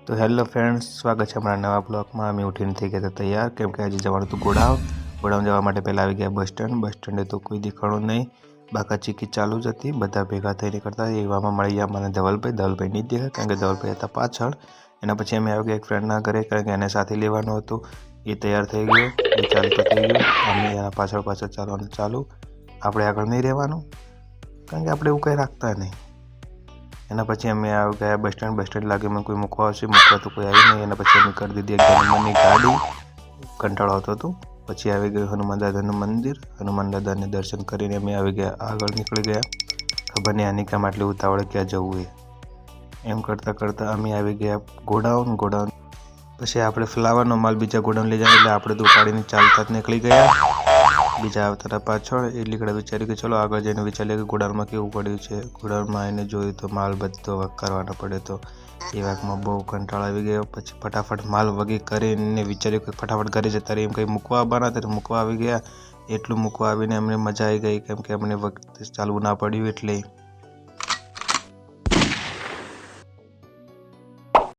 तो hello friends, स्वागत है हमारा नवा ब्लॉग में। अमी उठीने थी गया तैयार केम के आज जवानुं तो गोडाउन जवा माटे पहला आई गया बस स्टेण्डे तो कोई देखाणु नहीं। बाकाचीकी चालू ज हती, बधा भेगा थईने करता एवामां मळी गया मने धवलभाई नहीं देखाय कारण के धवलभाई हता पाछळ। एना पछी अमे आवी गया एक फ्रेंडना घरे कारण के एने साथे लेवानुं हतुं। ए तैयार थई गयो, ए चालतो थई गयो, अमे एना पाछळ पाछळ चालवानुं चालू। आपणे आगळ नहीं रहेवानुं कारण के आपणे एवुं कंई राखता नहीं। एना पछी अमे आ गया बस स्टेण्ड लागे मैं कोई मूकवा आवशे, मूकवा तो कोई आई नहीं। एना पछी अमे कर दीधी एक हनुमाननी गाड़ी, कंटाळो आवतो हतो। पछी आवी गयुं हनुमान दादानुं मंदिर, हनुमान दादाने दर्शन करीने अमे आवी गया आगळ निकळी गया। खबर नहीं आनी काम आटली उतावळे क्यां जवुं ए एम करता करता अमे आवी गया गोडाउन। पछी आपणे फ्लावरनो माल बीजा गोडाउन लई जानो एटले आपणे तो उपाड़ीने चालता ज निकळी गया। बीजा आवता पाछळ एटली घड़ी विचार्युं के चलो आगळ जईने विचारीए के गोडाउनमां केवुं पड्युं छे। गोडाउनमां आवीने जोयुं तो माल बधो करवानो पड्यो तो ए वातमां बहु कंटाळो आवी गयो। पछी फटाफट माल वगी करीने विचार्युं के फटाफट घरे जता रहीए, एम कई मूकवा आववाना हता तो मूकवा आवी गया। एटલું મૂકવા આવીને અમને મજા આવી ગઈ કેમ કે અમને વખત ચાલવું ના પડ્યું એટલે